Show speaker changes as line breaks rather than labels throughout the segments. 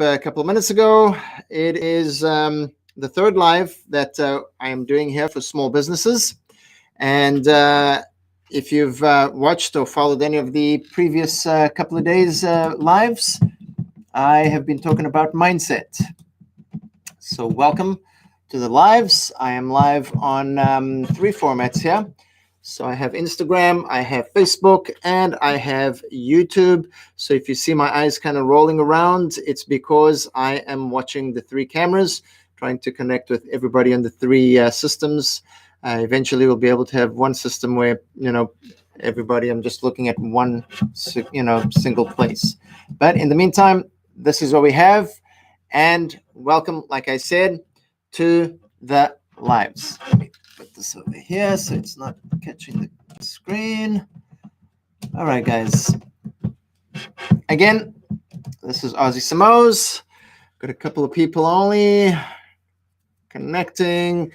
a couple of minutes ago. It is the third live that I am doing here for small businesses. And if you've watched or followed any of the previous couple of days lives, I have been talking about mindset. So welcome to the lives. I am live on three formats here. So I have Instagram, I have Facebook, and I have YouTube. So if you see my eyes kind of rolling around, it's because I am watching the three cameras, trying to connect with everybody on the three systems. Eventually, we'll be able to have one system where, everybody, I'm just looking at one, single place. But in the meantime, this is what we have. And welcome, like I said, to the lives. Let me put this over here so it's not catching the screen. All right, guys. Again, this is Ozzy Simoes. Got a couple of people only connecting.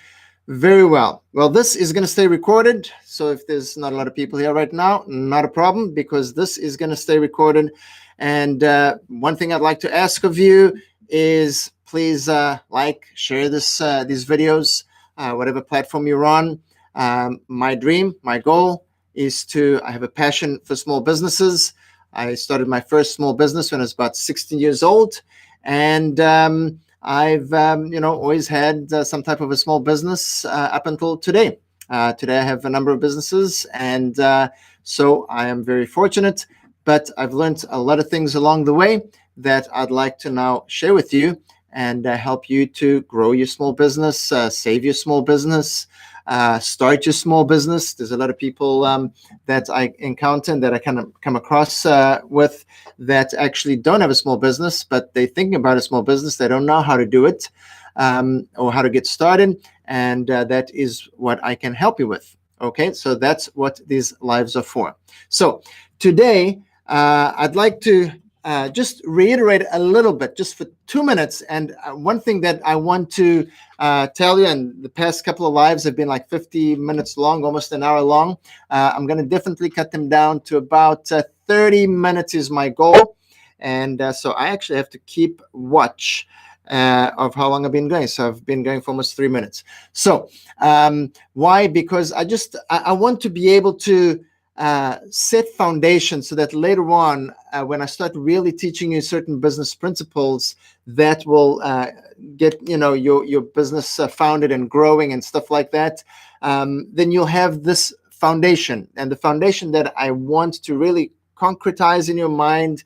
Very well. Well, this is going to stay recorded. So if there's not a lot of people here right now, not a problem, because this is going to stay recorded. And one thing I'd like to ask of you is please like, share these videos, whatever platform you're on. My dream, my goal is I have a passion for small businesses. I started my first small business when I was about 16 years old. And I've, always had some type of a small business up until today. Today I have a number of businesses, and so I am very fortunate. But I've learned a lot of things along the way that I'd like to now share with you and help you to grow your small business, save your small business, start your small business. There's a lot of people that I encounter and that I kind of come across with that actually don't have a small business, but they're thinking about a small business. They don't know how to do it or how to get started. And that is what I can help you with. Okay, so that's what these lives are for. So today, I'd like to just reiterate a little bit, just for 2 minutes. And one thing that I want to tell you, and the past couple of lives have been like 50 minutes long, almost an hour long. I'm going to definitely cut them down to about 30 minutes is my goal. And so I actually have to keep watch of how long I've been going. So I've been going for almost 3 minutes. So why? Because I want to be able to set foundation so that later on, when I start really teaching you certain business principles that will get your business founded and growing and stuff like that, then you'll have this foundation. And the foundation that I want to really concretize in your mind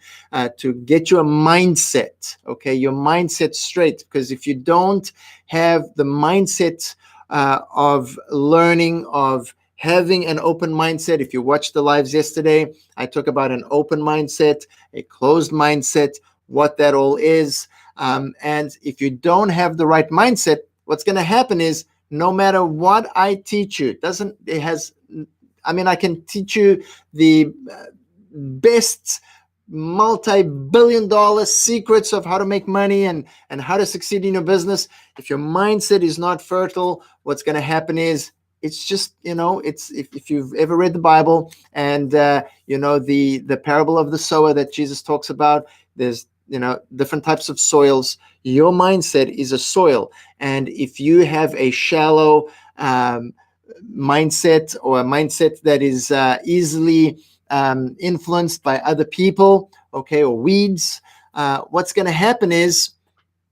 to get your mindset, okay, your mindset straight. Because if you don't have the mindset of learning, of having an open mindset. If you watched the lives yesterday, I talk about an open mindset, a closed mindset, what that all is. And if you don't have the right mindset, what's going to happen is no matter what I teach you, I can teach you the best multi-billion-dollar secrets of how to make money and how to succeed in your business. If your mindset is not fertile, what's going to happen is it's just, it's if you've ever read the Bible and, the parable of the sower that Jesus talks about, there's, different types of soils. Your mindset is a soil. And if you have a shallow mindset or a mindset that is easily influenced by other people, okay, or weeds, what's going to happen is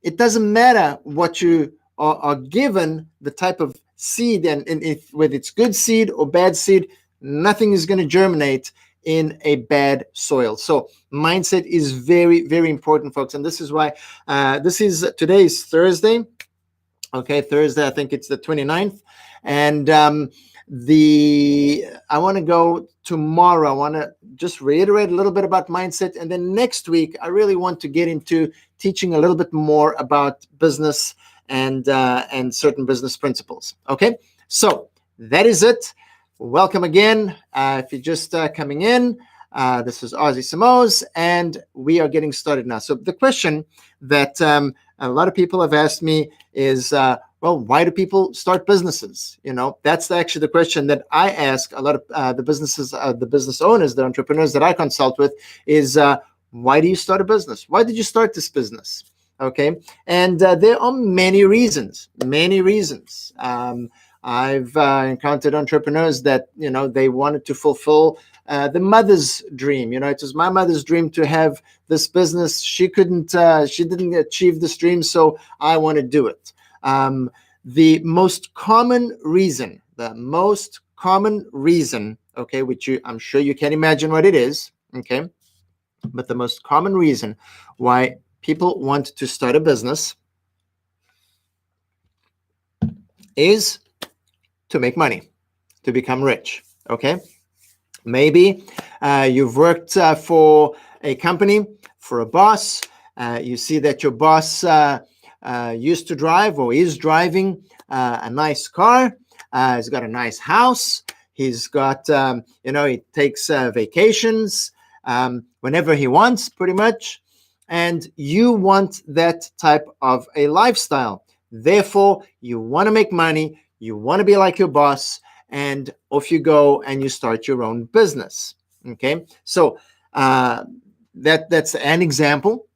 it doesn't matter what you are given, the type of seed, and if whether it's good seed or bad seed, nothing is going to germinate in a bad soil. So mindset is very, very important, folks. And this is why today is Thursday. Okay, Thursday, I think it's the 29th. And I want to go tomorrow. I want to just reiterate a little bit about mindset. And then next week, I really want to get into teaching a little bit more about business and certain business principles. Okay, so that is it. Welcome again. If you're just coming in, this is Ozzy Simoes, and we are getting started now. So the question that a lot of people have asked me is, well, why do people start businesses? That's actually the question that I ask a lot of the businesses, the business owners, the entrepreneurs that I consult with is, why do you start a business? Why did you start this business? Okay, and there are many reasons, many reasons. I've encountered entrepreneurs that, they wanted to fulfill the mother's dream. It was my mother's dream to have this business. She didn't achieve this dream, so I want to do it. The most common reason, okay, which I'm sure you can imagine what it is, okay, but the most common reason why people want to start a business is to make money, to become rich. Okay, maybe you've worked for a company, for a boss. You see that your boss used to drive or is driving a nice car. He's got a nice house. He's got, he takes vacations whenever he wants, pretty much. And you want that type of a lifestyle. Therefore, you want to make money. You want to be like your boss. And off you go and you start your own business. Okay. So that's an example.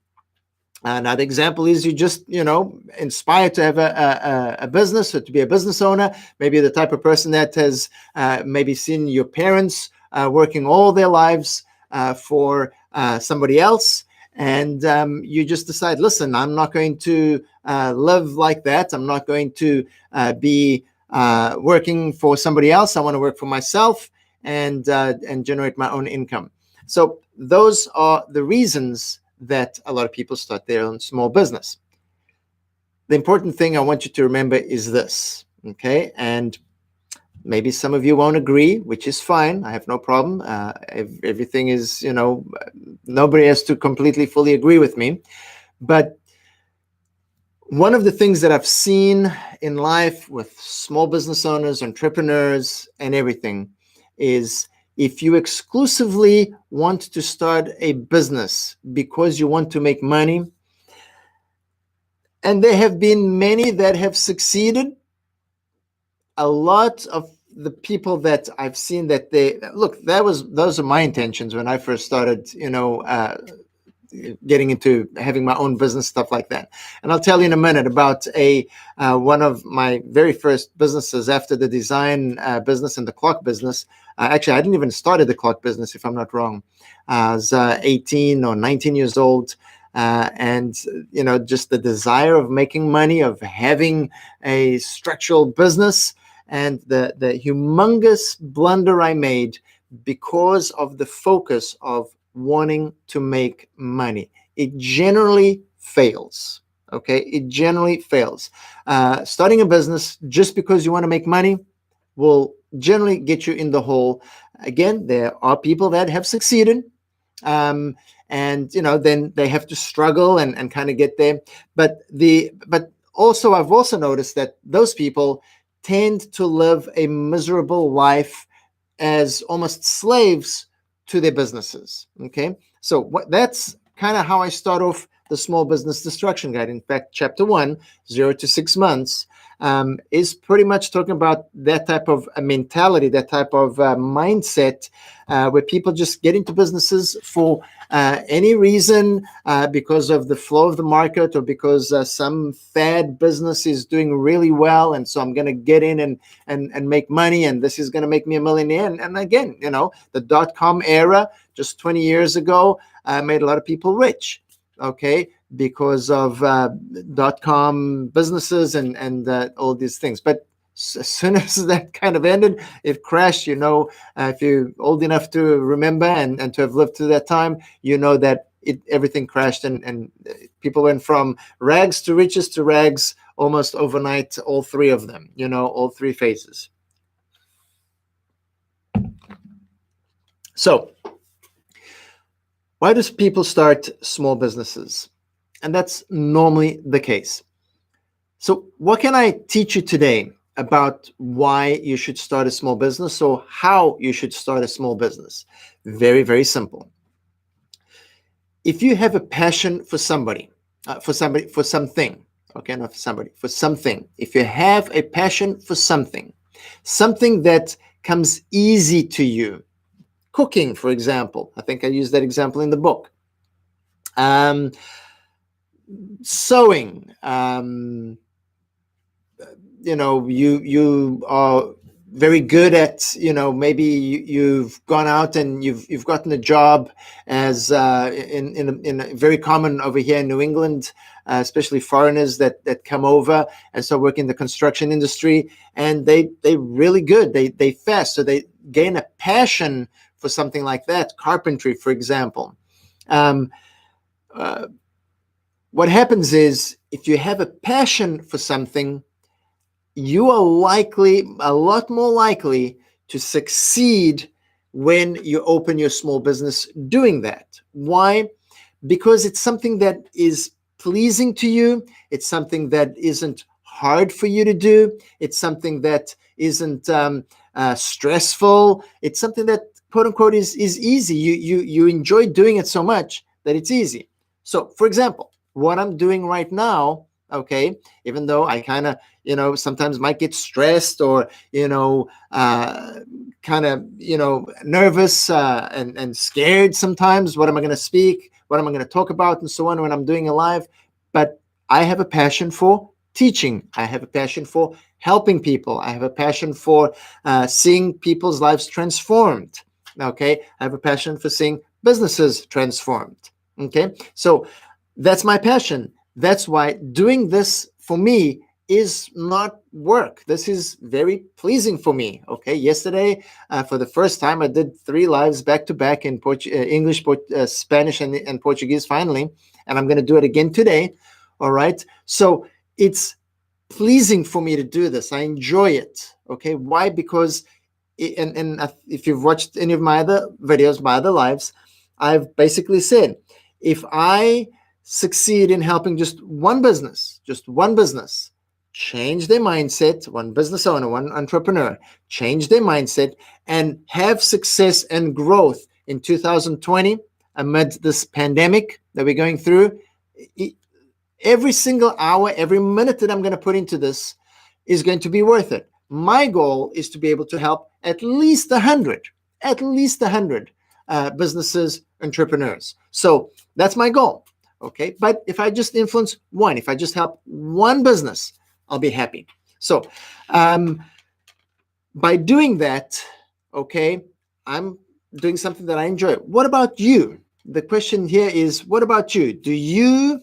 Another example is you just, inspired to have a business or to be a business owner. Maybe the type of person that has maybe seen your parents working all their lives for somebody else. And you just decide, listen, I'm not going to live like that. I'm not going to be working for somebody else. I want to work for myself and generate my own income. So those are the reasons that a lot of people start their own small business. The important thing I want you to remember is this, okay? And maybe some of you won't agree, which is fine. I have no problem. Everything is, nobody has to completely, fully agree with me. But one of the things that I've seen in life with small business owners, entrepreneurs, and everything is if you exclusively want to start a business because you want to make money, and there have been many that have succeeded, a lot of the people that I've seen that those are my intentions when I first started, getting into having my own business, stuff like that. And I'll tell you in a minute about one of my very first businesses after the design business and the clock business. Actually, I didn't even start the clock business, if I'm not wrong. I was 18 or 19 years old. And, just the desire of making money, of having a structural business, and the humongous blunder I made because of the focus of wanting to make money. It generally fails. Okay, it generally fails. Starting a business just because you want to make money will generally get you in the hole. Again, there are people that have succeeded, and then they have to struggle and kind of get there. But also I've also noticed that those people tend to live a miserable life as almost slaves to their businesses. Okay, so that's kind of how I start off the Small Business Destruction Guide. In fact, chapter 1, 0 to 6 months, is pretty much talking about that type of mentality, that type of mindset, where people just get into businesses for any reason, because of the flow of the market, or because some fad business is doing really well, and so I'm going to get in and make money, and this is going to make me a millionaire. And again, the dot-com era just 20 years ago made a lot of people rich. Okay, because of dot-com businesses and all these things. But as soon as that kind of ended, it crashed. If you're old enough to remember and to have lived through that time, that everything crashed, and people went from rags to riches to rags almost overnight, all three of them, all three phases. So why do people start small businesses? And that's normally the case. So what can I teach you today about why you should start a small business, or how you should start a small business? Very, very simple. If you have a passion for something, okay, not for somebody, for something. If you have a passion for something that comes easy to you, cooking, for example. I think I used that example in the book. sewing. You are very good at, maybe you've gone out and you've gotten a job as in very common over here in New England, especially foreigners that come over and start working in the construction industry, and they really good, they fast, so they gain a passion for something like that, carpentry, for example. What happens is, if you have a passion for something, you are a lot more likely to succeed when you open your small business doing that. Why? Because it's something that is pleasing to you. It's something that isn't hard for you to do. It's something that isn't stressful. It's something that, quote unquote, is easy. You enjoy doing it so much that it's easy. So, for example, what I'm doing right now, okay, even though I kind of, sometimes might get stressed or, kind of, nervous and scared sometimes. What am I going to speak? What am I going to talk about? And so on when I'm doing a live. But I have a passion for teaching. I have a passion for helping people. I have a passion for seeing people's lives transformed. Okay. I have a passion for seeing businesses transformed. Okay. So that's my passion. That's why doing this for me is not work. This is very pleasing for me. Okay. Yesterday, for the first time, I did 3 lives back to back in English, Spanish, and Portuguese finally. And I'm going to do it again today. All right. So it's pleasing for me to do this. I enjoy it. Okay. Why? Because, and if you've watched any of my other videos, my other lives, I've basically said, if I succeed in helping just one business, change their mindset, one business owner, one entrepreneur, change their mindset and have success and growth in 2020 amid this pandemic that we're going through, every single hour, every minute that I'm going to put into this is going to be worth it. My goal is to be able to help at least 100 businesses, entrepreneurs. So that's my goal. Okay. But if I just influence one, if I just help one business, I'll be happy. So by doing that, okay, I'm doing something that I enjoy. What about you? The question here is, what about you? Do you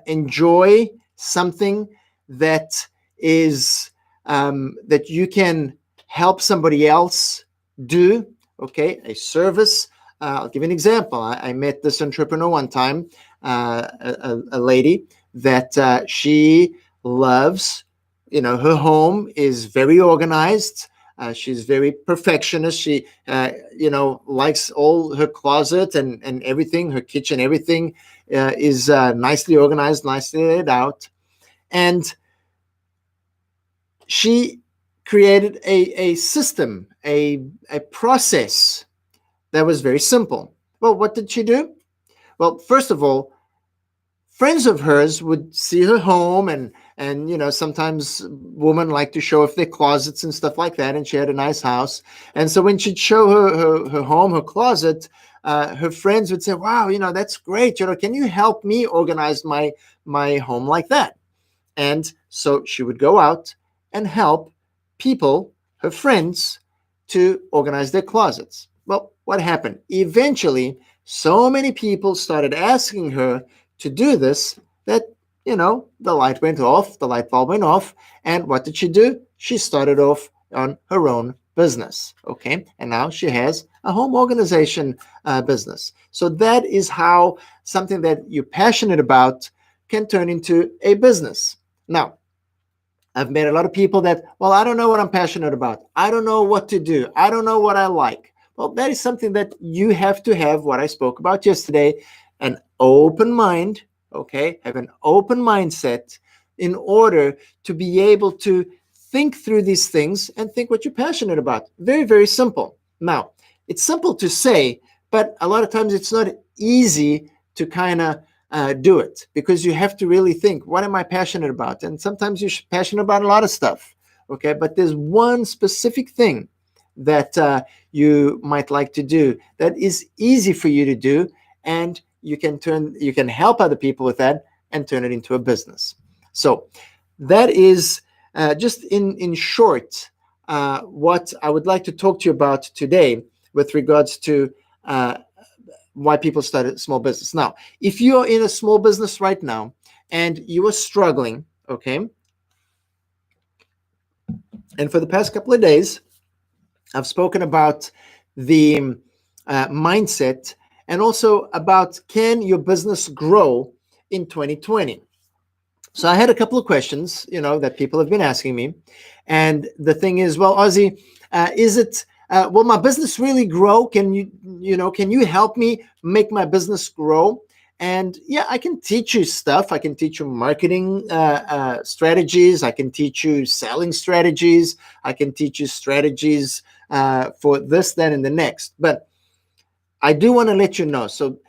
enjoy something that is that you can help somebody else do? Okay, a service. I'll give you an example. I met this entrepreneur one time, a lady that she loves. Her home is very organized. She's very perfectionist. She, likes all her closet and everything, her kitchen, everything is nicely organized, nicely laid out. And she created a system, a process that was very simple. Well, what did she do? Well, first of all, friends of hers would see her home, and sometimes women like to show off their closets and stuff like that, and she had a nice house. And so when she'd show her home, her closet, her friends would say, wow, that's great. Can you help me organize my home like that? And so she would go out and help people, her friends, to organize their closets. Well, what happened? Eventually, so many people started asking her to do this that, the light went off, the light bulb went off. And what did she do? She started off on her own business. Okay. And now she has a home organization business. So that is how something that you're passionate about can turn into a business. Now, I've met a lot of people that, well, I don't know what I'm passionate about. I don't know what to do. I don't know what I like. Well, that is something that you have to have, what I spoke about yesterday, an open mind, okay? Have an open mindset in order to be able to think through these things and think what you're passionate about. Very, very simple. Now, it's simple to say, but a lot of times it's not easy to kind of do it, because you have to really think, what am I passionate about? And sometimes you're passionate about a lot of stuff, okay? But there's one specific thing that you might like to do that is easy for you to do, and you can help other people with that, and turn it into a business. So that is just in short what I would like to talk to you about today with regards to why people start a small business. Now, if you're in a small business right now and you are struggling, okay, and for the past couple of days, I've spoken about the mindset and also about can your business grow in 2020. So I had a couple of questions, that people have been asking me. And the thing is, well, Ozzy, will my business really grow? Can you help me make my business grow? And yeah, I can teach you stuff. I can teach you marketing strategies. I can teach you selling strategies. I can teach you strategies for this, that, and the next. But I do want to let you know. So,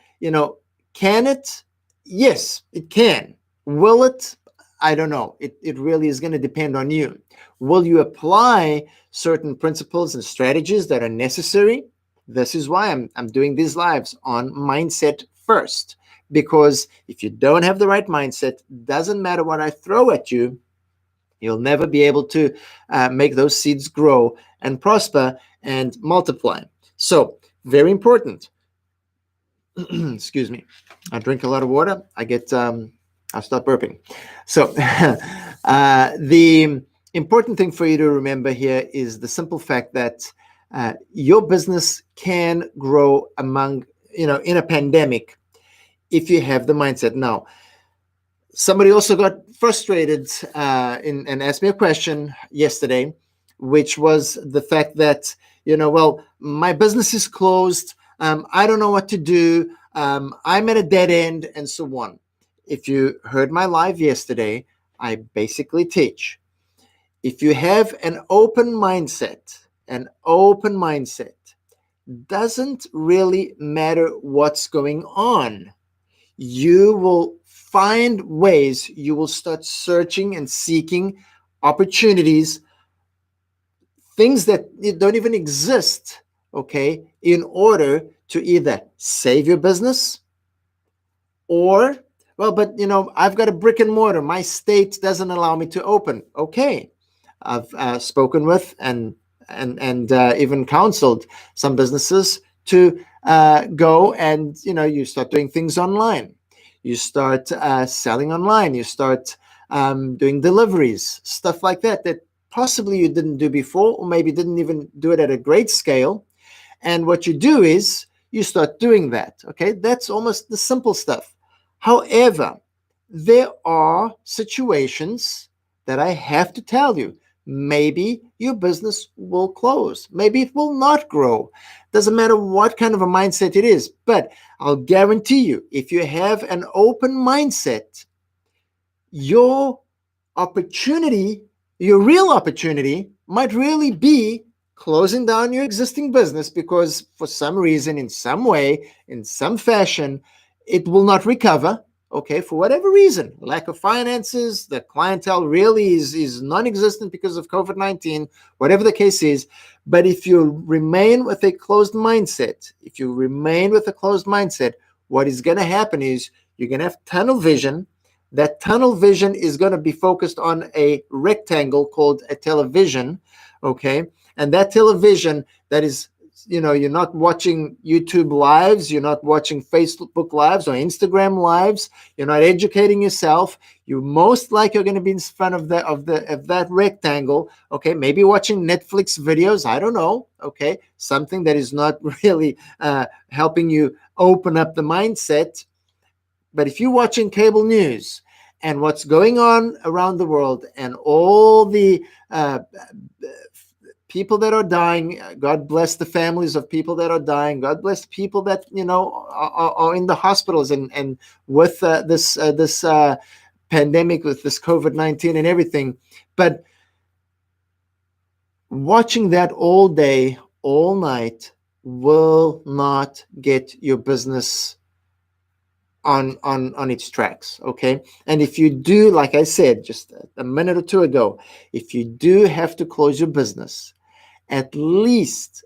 can it? Yes, it can. Will it? I don't know. It really is going to depend on you. Will you apply certain principles and strategies that are necessary? This is why I'm doing these lives on mindset first. Because if you don't have the right mindset, doesn't matter what I throw at you, you'll never be able to make those seeds grow and prosper and multiply. So, very important. Excuse me. I drink a lot of water. I'll start burping. So the important thing for you to remember here is the simple fact that your business can grow in a pandemic if you have the mindset. Now, somebody also got frustrated and asked me a question yesterday, which was the fact that, well, my business is closed. I don't know what to do. I'm at a dead end and so on. If you heard my live yesterday, I basically teach. If you have an open mindset, doesn't really matter what's going on. You will find ways, you will start searching and seeking opportunities, things that don't even exist, okay, in order to either save your business or, well, but I've got a brick and mortar. My state doesn't allow me to open. Okay, I've spoken with and even counseled some businesses to go and you start doing things online. You start selling online. You start doing deliveries, stuff like that possibly you didn't do before, or maybe didn't even do it at a great scale. And what you do is you start doing that. Okay, that's almost the simple stuff. However, there are situations that I have to tell you. Maybe your business will close. Maybe it will not grow. Doesn't matter what kind of a mindset it is. But I'll guarantee you, if you have an open mindset, your real opportunity might really be closing down your existing business because for some reason, in some way, in some fashion, it will not recover. Okay, for whatever reason, lack of finances, the clientele really is non-existent because of COVID-19, whatever the case is. But if you remain with a closed mindset, what is going to happen is you're going to have tunnel vision. That tunnel vision is going to be focused on a rectangle called a television, okay? And that television, that is, you're not watching YouTube lives, you're not watching Facebook lives or Instagram lives, you're not educating yourself. You most likely are going to be in front of that rectangle, okay? Maybe watching Netflix videos, I don't know, okay? Something that is not really helping you open up the mindset. But if you're watching cable news and what's going on around the world and all the people that are dying, God bless the families of people that are dying. God bless people that are in the hospitals and with this pandemic, with this COVID-19 and everything. But watching that all day, all night will not get your business on its tracks, okay? And if you do, like I said just a minute or two ago, if you do have to close your business, at least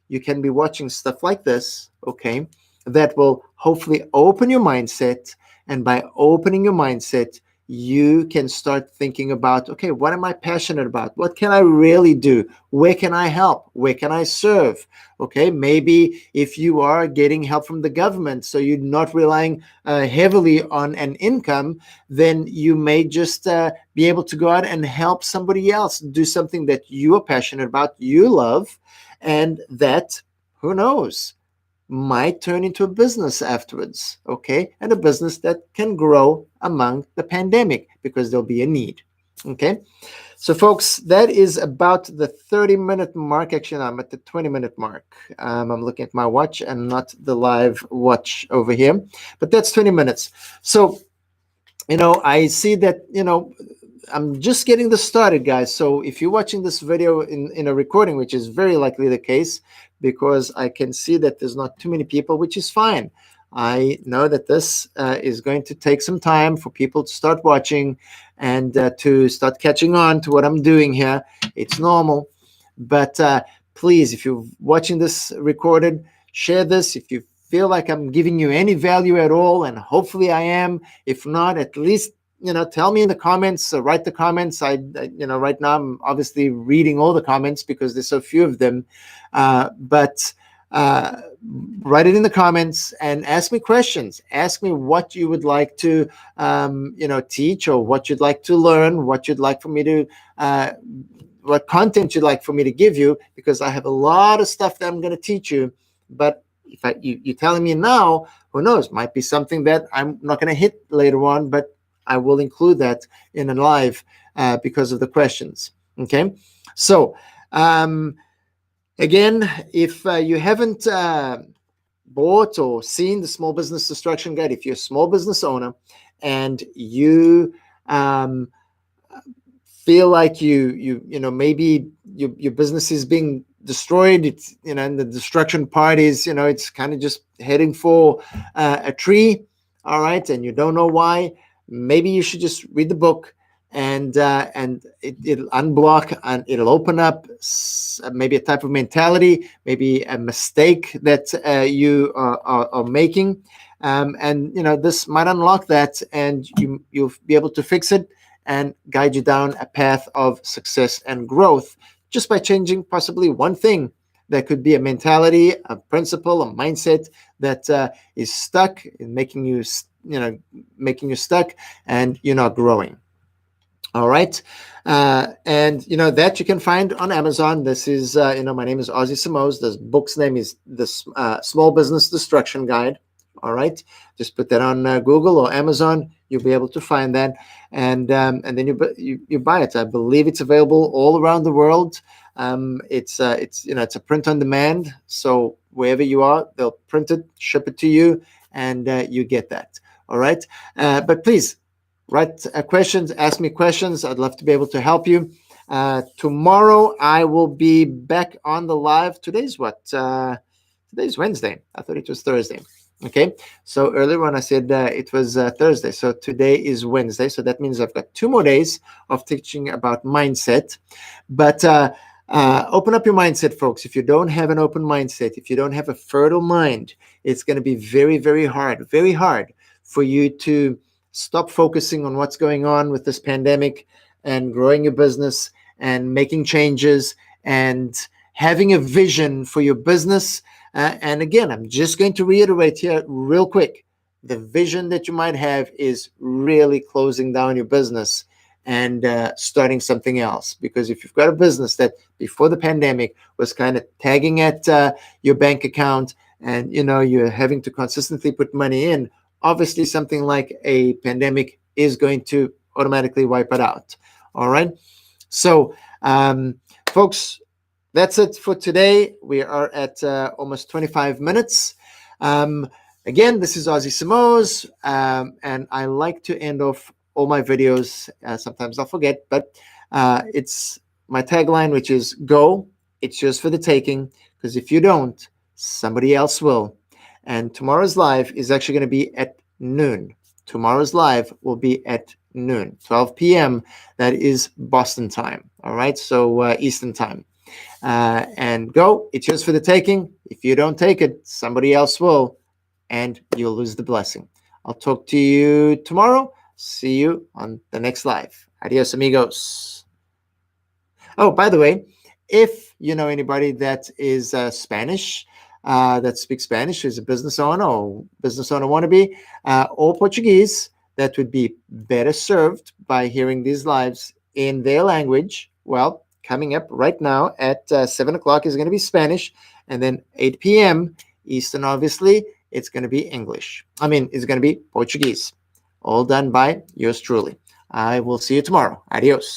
you can be watching stuff like this, okay, that will hopefully open your mindset And by opening your mindset, you can start thinking about, okay, what am I passionate about? What can I really do? Where can I help? Where can I serve? Okay, maybe if you are getting help from the government, so you're not relying heavily on an income, then you may just be able to go out and help somebody else do something that you are passionate about, you love, and that, who knows, might turn into a business afterwards, okay? And a business that can grow among the pandemic because there'll be a need, okay? So, folks, that is about the 30-minute mark. Actually, I'm at the 20-minute mark. I'm looking at my watch and not the live watch over here, but that's 20 minutes. So, I see that, I'm just getting this started, guys. So if you're watching this video in a recording, which is very likely the case, because I can see that there's not too many people, which is fine. I know that this is going to take some time for people to start watching and to start catching on to what I'm doing here. It's normal. But please, if you're watching this recorded, share this. If you feel like I'm giving you any value at all, and hopefully I am. If not, at least tell me in the comments, write the comments. I right now I'm obviously reading all the comments because there's so few of them, but write it in the comments and ask me questions. Ask me what you would like to teach, or what you'd like to learn, what you'd like for me to what content you'd like for me to give you, because I have a lot of stuff that I'm going to teach you. But if you're telling me now, who knows, might be something that I'm not going to hit later on, but I will include that in a live because of the questions. Okay. So again, if you haven't bought or seen the Small Business Destruction Guide, if you're a small business owner and you feel like maybe your business is being destroyed, it's and the destruction part is it's kind of just heading for a tree, all right, and you don't know why, maybe you should just read the book, and it'll unblock and it'll open up maybe a type of mentality, maybe a mistake that you are making, and this might unlock that, and you'll be able to fix it and guide you down a path of success and growth just by changing possibly one thing. That could be a mentality, a principle, a mindset that is stuck in making you stuck, and you're not growing. All right. And that you can find on Amazon. This is my name is Ozzie Simoes. The book's name is the Small Business Destruction Guide. All right, just put that on Google or Amazon. You'll be able to find that, and then you buy it. I believe it's available all around the world. It's a print on demand, so wherever you are, they'll print it, ship it to you, and you get that. All right, but please write questions, ask me questions. I'd love to be able to help you. Tomorrow I will be back on the live. Today's what? Today's Wednesday. I thought it was Thursday. Okay, so earlier on I said it was Thursday, so today is Wednesday, so that means I've got 2 more days of teaching about mindset. But open up your mindset, folks. If you don't have an open mindset, if you don't have a fertile mind, it's going to be very, very hard for you to stop focusing on what's going on with this pandemic and growing your business and making changes and having a vision for your business. And again, I'm just going to reiterate here real quick. The vision that you might have is really closing down your business and starting something else. Because if you've got a business that before the pandemic was kind of tagging at your bank account, and you're having to consistently put money in, obviously something like a pandemic is going to automatically wipe it out. All right. So, folks, that's it for today. We are at almost 25 minutes. Again, this is Ozzie Simoes, and I like to end off all my videos. Sometimes I'll forget, but it's my tagline, which is go. It's yours for the taking, because if you don't, somebody else will. And tomorrow's live is actually going to be at noon. Tomorrow's live will be at noon, 12 p.m. That is Boston time. All right, so Eastern time. And go. It's yours for the taking. If you don't take it, somebody else will, and you'll lose the blessing. I'll talk to you tomorrow. See you on the next live. Adios, amigos. Oh, by the way, if you know anybody that is Spanish, that speaks Spanish, who's a business owner or business owner wannabe, or Portuguese, that would be better served by hearing these lives in their language, well, coming up right now at 7 o'clock is going to be Spanish, and then 8 p.m. Eastern, obviously, it's going to be English. It's going to be Portuguese. All done by yours truly. I will see you tomorrow. Adios.